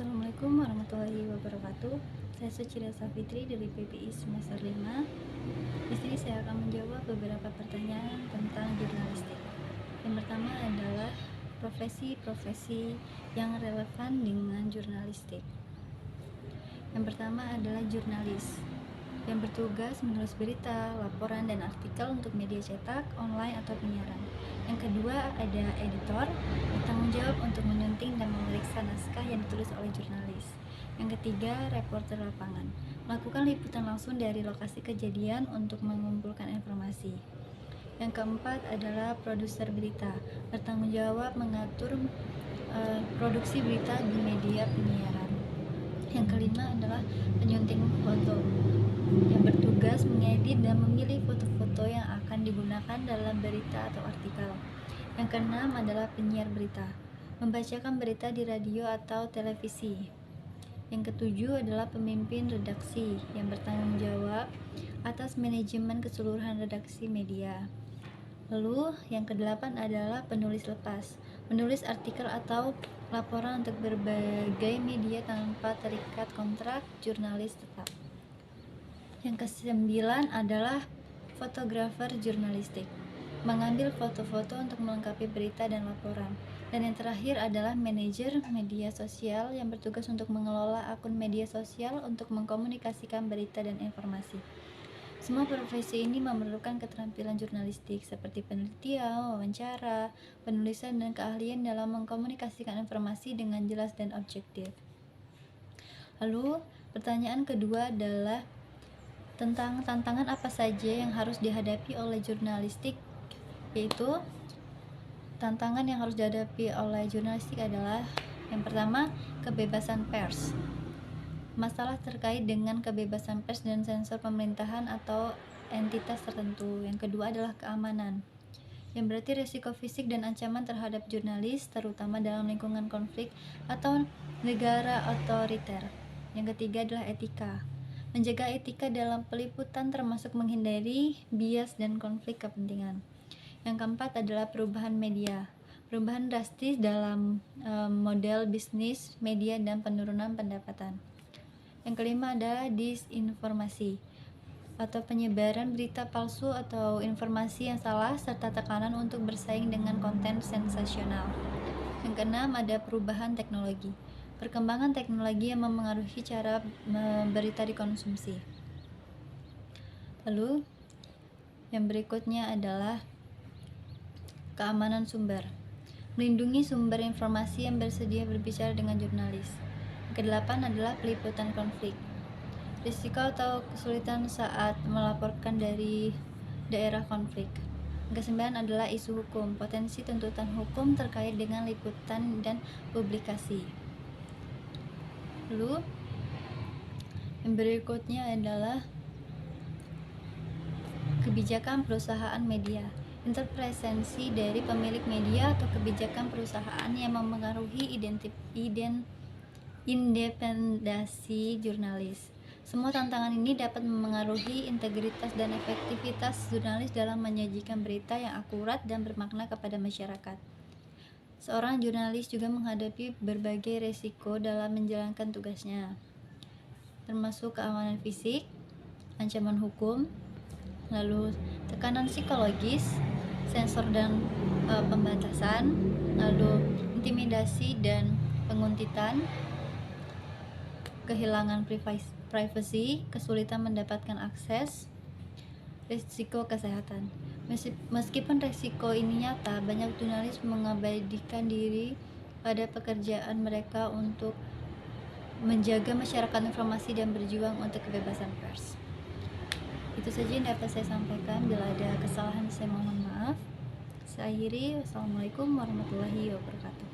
Assalamualaikum warahmatullahi wabarakatuh. Saya Sucida Safitri dari PPI semester 5. Di sini saya akan menjawab beberapa pertanyaan tentang jurnalistik. Yang pertama adalah profesi-profesi yang relevan dengan jurnalistik. Yang pertama adalah jurnalis, yang bertugas menulis berita, laporan, dan artikel untuk media cetak, online, atau penyiaran. Yang kedua ada editor, bertanggung jawab untuk menyunting dan memeriksa naskah yang ditulis oleh jurnalis. Yang ketiga, reporter lapangan, melakukan liputan langsung dari lokasi kejadian untuk mengumpulkan informasi. Yang keempat adalah produser berita, bertanggung jawab mengatur produksi berita di media penyiaran. Yang kelima adalah penyunting foto, yang bertugas mengedit dan memilih foto-foto yang akan digunakan dalam berita atau artikel. Yang keenam adalah penyiar berita, membacakan berita di radio atau televisi. Yang ketujuh adalah pemimpin redaksi, yang bertanggung jawab atas manajemen keseluruhan redaksi media. Lalu yang kedelapan adalah penulis lepas, menulis artikel atau laporan untuk berbagai media tanpa terikat kontrak jurnalis tetap. Yang kesembilan adalah fotografer jurnalistik, mengambil foto-foto untuk melengkapi berita dan laporan. Dan yang terakhir adalah manajer media sosial, yang bertugas untuk mengelola akun media sosial untuk mengkomunikasikan berita dan informasi. Semua profesi ini memerlukan keterampilan jurnalistik seperti penelitian, wawancara, penulisan, dan keahlian dalam mengkomunikasikan informasi dengan jelas dan objektif. Lalu, pertanyaan kedua adalah tentang tantangan apa saja yang harus dihadapi oleh jurnalistik, yaitu tantangan yang harus dihadapi oleh jurnalistik adalah yang pertama, kebebasan pers. Masalah terkait dengan kebebasan pers dan sensor pemerintahan atau entitas tertentu. Yang kedua adalah keamanan, yang berarti risiko fisik dan ancaman terhadap jurnalis, terutama dalam lingkungan konflik atau negara otoriter. Yang ketiga adalah etika, menjaga etika dalam peliputan termasuk menghindari bias dan konflik kepentingan. Yang keempat adalah perubahan media, perubahan drastis dalam model bisnis media dan penurunan pendapatan. Yang kelima adalah disinformasi atau penyebaran berita palsu atau informasi yang salah serta tekanan untuk bersaing dengan konten sensasional. Yang keenam ada perubahan teknologi, perkembangan teknologi yang memengaruhi cara berita dikonsumsi. Lalu yang berikutnya adalah keamanan sumber, melindungi sumber informasi yang bersedia berbicara dengan jurnalis. Kedelapan adalah peliputan konflik, risiko atau kesulitan saat melaporkan dari daerah konflik. Kesembilan adalah isu hukum, potensi tuntutan hukum terkait dengan liputan dan publikasi. Lalu yang berikutnya adalah kebijakan perusahaan media, intervensi dari pemilik media atau kebijakan perusahaan yang memengaruhi independensi jurnalis. Semua tantangan ini dapat memengaruhi integritas dan efektivitas jurnalis dalam menyajikan berita yang akurat dan bermakna kepada masyarakat. Seorang jurnalis juga menghadapi berbagai risiko dalam menjalankan tugasnya, termasuk keamanan fisik, ancaman hukum, lalu tekanan psikologis, sensor dan pembatasan, lalu intimidasi dan penguntitan, kehilangan privasi, kesulitan mendapatkan akses, risiko kesehatan. Meskipun risiko ini nyata, banyak jurnalis mengabadikan diri pada pekerjaan mereka untuk menjaga masyarakat informasi dan berjuang untuk kebebasan pers. Itu saja yang dapat saya sampaikan. Bila ada kesalahan saya mohon maaf. Saya akhiri. Wassalamualaikum warahmatullahi wabarakatuh.